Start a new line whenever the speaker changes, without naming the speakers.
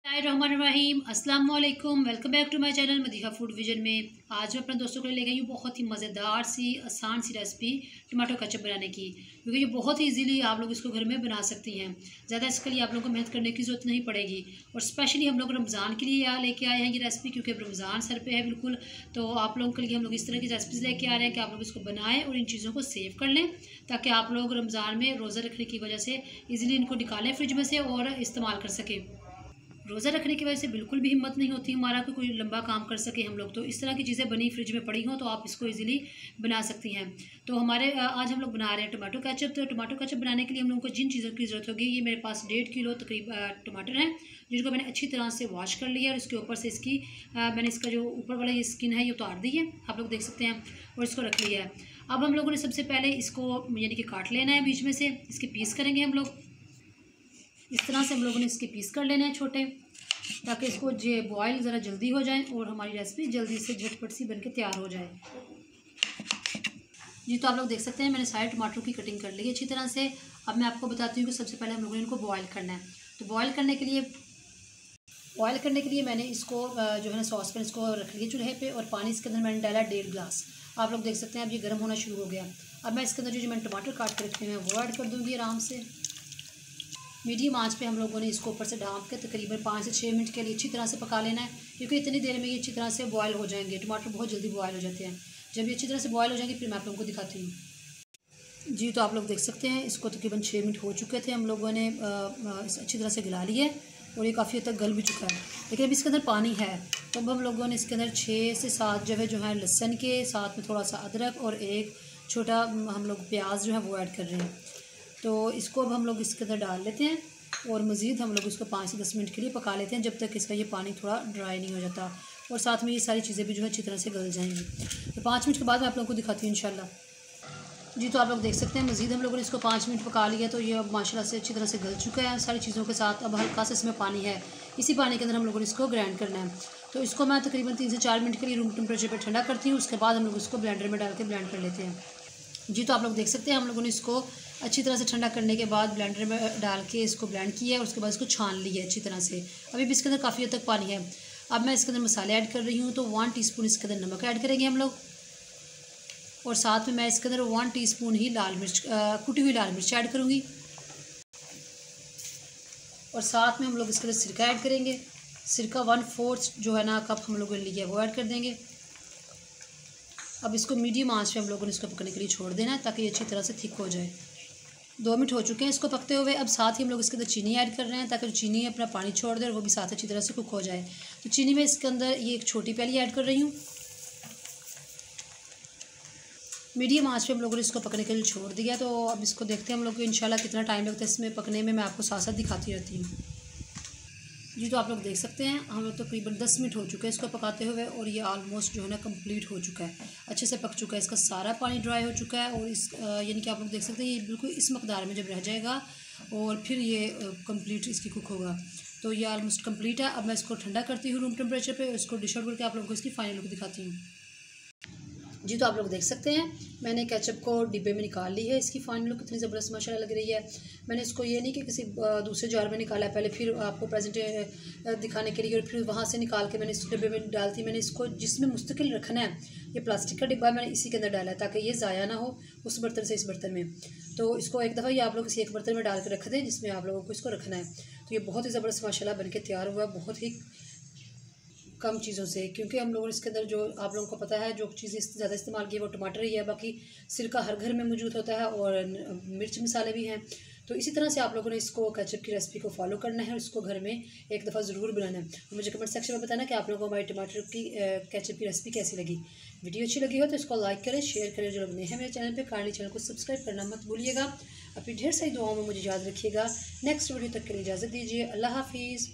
बिस्मिल्लाहिर्रहमानिर्रहीम अस्सलाम वालेकुम। Welcome back to my channel Madiha food vision में। आज मैं अपने दोस्तों के लिए ले गई हूँ बहुत ही मज़ेदार सी आसान सी रेसिपी टमाटो केचप बनाने की, क्योंकि ये बहुत ही इजीली आप लोग इसको घर में बना सकती हैं। ज़्यादा इसके लिए आप लोगों को मेहनत करने की ज़रूरत नहीं पड़ेगी। और स्पेशली हम लोग रमज़ान के लिए यहाँ लेके आए हैं ये रेसिपी, क्योंकि अब रमज़ान सर पे है बिल्कुल। तो आप लोगों के लिए हम लोग इस तरह की रेसिपीज़ लेके आ रहे हैं कि आप लोग इसको बनाएँ और इन चीज़ों को सेव कर लें, ताकि आप लोग रमज़ान में रोज़ा रखने की वजह से ईज़िली इनको निकालें फ्रिज में से और इस्तेमाल कर सकें। रोज़ा रखने की वजह से बिल्कुल भी हिम्मत नहीं होती हमारा कि कोई लंबा काम कर सके हम लोग, तो इस तरह की चीज़ें बनी फ्रिज में पड़ी हों तो आप इसको इजीली बना सकती हैं। तो हमारे आज हम लोग बना रहे हैं टमाटो केचप। तो टमाटो केचप बनाने के लिए हम लोगों को जिन चीज़ों की ज़रूरत होगी, ये मेरे पास 1.5 किलो तकरीब टमाटर हैं, जिनको मैंने अच्छी तरह से वॉश कर लिया है। और इसके ऊपर से इसकी मैंने इसका जो ऊपर वाला ये स्किन है ये उतार दी है, आप लोग देख सकते हैं, और इसको रख लिया है। अब हम लोगों ने सबसे पहले इसको यानी कि काट लेना है बीच में से, इसके पीस करेंगे हम लोग। इस तरह से हम लोगों ने इसके पीस कर लेने हैं छोटे, ताकि इसको जो बॉयल ज़रा जल्दी हो जाए और हमारी रेसिपी जल्दी से झटपट सी बनके तैयार हो जाए। जी, तो आप लोग देख सकते हैं मैंने सारे टमाटरों की कटिंग कर ली है अच्छी तरह से। अब मैं आपको बताती हूँ कि सबसे पहले हम लोगों ने इनको बॉयल करना है। तो बॉयल करने के लिए मैंने इसको जो है ना सॉस पैन इसको रख लिया चूल्हे पे, और पानी इसके अंदर मैंने डाला 1.5 गिलास। आप लोग देख सकते हैं अब ये गर्म होना शुरू हो गया। अब मैं इसके अंदर जो मैंने टमाटर काट के रखे हैं वो ऐड कर दूँगी आराम से। मीडियम आंच पे हम लोगों ने इसको ऊपर से ढाँप के तकरीबन 5 से 6 मिनट के लिए अच्छी तरह से पका लेना है, क्योंकि इतनी देर में ये अच्छी तरह से बॉयल हो जाएंगे। टमाटर बहुत जल्दी बॉयल हो जाते हैं। जब ये अच्छी तरह से बॉयल हो जाएंगे फिर मैं आप लोगों को दिखाती हूँ। जी, तो आप लोग देख सकते हैं इसको तकरीबन 6 मिनट हो चुके थे, हम लोगों ने अच्छी तरह से गला लिया है और ये काफ़ी हद तक गल भी चुका है। लेकिन अब इसके अंदर पानी है, तो अब हम लोगों ने इसके अंदर 6 से 7 जो है लहसुन के साथ में थोड़ा सा अदरक और एक छोटा हम लोग प्याज जो है वो ऐड कर रहे हैं। तो इसको अब हम लोग इसके अंदर डाल लेते हैं और मज़ीद हम लोग इसको 5 से 10 मिनट के लिए पका लेते हैं, जब तक इसका ये पानी थोड़ा ड्राई नहीं हो जाता और साथ में ये सारी चीज़ें भी जो है अच्छी तरह से गल जाएंगी। तो 5 मिनट के बाद मैं आप लोगों को दिखाती हूँ इंशाल्लाह। जी, तो आप लोग देख सकते हैं मज़ीद हम लोगों ने इसको 5 मिनट पका लिया, तो ये अब माशाल्लाह से अच्छी तरह से गल चुका है सारी चीज़ों के साथ। अब हल्का सा इसमें पानी है, इसी पानी के अंदर हम लोगों ने इसको ग्राइंड करना है। तो इसको मैं तकरीबन 3 से 4 मिनट के लिए रूम टेम्परेचर पर ठंडा करती हूँ, उसके बाद हम लोग इसको ब्लेंडर में डाल के ब्लेंड कर लेते हैं। जी, तो आप लोग देख सकते हैं हम लोगों ने इसको अच्छी तरह से ठंडा करने के बाद ब्लेंडर में डाल के इसको ब्लेंड किया है और उसके बाद इसको छान लिया है अच्छी तरह से। अभी भी इसके अंदर काफ़ी हद तक पानी है। अब मैं इसके अंदर मसाले ऐड कर रही हूँ, तो 1 टीस्पून इसके अंदर नमक ऐड करेंगे हम लोग, और साथ में मैं इसके अंदर 1 टीस्पून ही लाल मिर्च कुटी हुई लाल मिर्च ऐड करूँगी, और साथ में हम लोग इसके अंदर सिरका ऐड करेंगे। सिरका 1/4 जो है ना कप हम लोगों ने लिया है वो ऐड कर देंगे। अब इसको मीडियम आंच पे हम लोगों ने इसको पकने के लिए छोड़ देना है, ताकि ये अच्छी तरह से थिक हो जाए। 2 मिनट हो चुके हैं इसको पकते हुए। अब साथ ही हम लोग इसके अंदर चीनी ऐड कर रहे हैं, ताकि चीनी अपना पानी छोड़ दे और वो भी साथ अच्छी तरह से कुक हो जाए। तो चीनी में इसके अंदर ये एक छोटी प्याली ऐड कर रही हूँ। मीडियम आंच पे हम लोगों ने इसको पकने के लिए छोड़ दिया। तो अब इसको देखते हैं हम लोग को इंशाल्लाह कितना टाइम लगता है इसमें पकने में, मैं आपको साथ साथ दिखाती रहती हूँ। जी, तो आप लोग देख सकते हैं हम लोग तकरीबन 10 मिनट हो चुके हैं इसको पकाते हुए, और ये ऑलमोस्ट जो है ना कंप्लीट हो चुका है, अच्छे से पक चुका है। इसका सारा पानी ड्राई हो चुका है, और इस यानी कि आप लोग देख सकते हैं ये बिल्कुल इस मकदार में जब रह जाएगा और फिर ये कंप्लीट इसकी कुक होगा। तो ये ऑलमोस्ट कंप्लीट है। अब मैं इसको ठंडा करती हूँ रूम टेम्परेचर पे, इसको डिश आउट करके आप लोगों को इसकी फाइनल लुक दिखाती हूँ। जी, तो आप लोग देख सकते हैं मैंने केचप को डिब्बे में निकाल ली है। इसकी फाइनल लुक कितनी ज़बरदस्त माशाल्लाह लग रही है। मैंने इसको ये नहीं कि किसी दूसरे जार में निकाला है पहले फिर आपको प्रेजेंट दिखाने के लिए, और फिर वहाँ से निकाल के मैंने इस डिब्बे में डालती। मैंने इसको जिसमें मुस्तकिल रखना है, ये प्लास्टिक का डिब्बा मैंने इसी के अंदर डाला है, ताकि ये ज़ाया ना हो उस बर्तन से इस बर्तन में। तो इसको एक दफ़ा ये आप लोग किसी एक बर्तन में डाल के रख दें जिसमें आप लोगों को इसको रखना है। तो ये बहुत ही ज़बरदस्त माशाल्लाह बन के तैयार हुआ है, बहुत ही कम चीज़ों से, क्योंकि हम लोग इसके अंदर जो आप लोगों को पता है जो चीज़ें ज़्यादा इस्तेमाल की है वो टमाटर ही है। बाकी सिरका हर घर में मौजूद होता है और मिर्च मसाले भी हैं। तो इसी तरह से आप लोगों ने इसको केचप की रेसिपी को फॉलो करना है और इसको घर में एक दफ़ा ज़रूर बनाना है। मुझे कमेंट सेक्शन में बताना कि आप लोगों को हमारी टमाटर की केचप की रेसिपी कैसी लगी। वीडियो अच्छी लगी हो तो इसको लाइक करें, शेयर करें। जो लोग नए हैं मेरे चैनल पर, काइंडली चैनल को सब्सक्राइब करना मत भूलिएगा। अपनी ढेर सारी दुआओं में मुझे याद रखिएगा। नेक्स्ट वीडियो तक के लिए इजाज़त दीजिए। अल्लाह हाफिज़।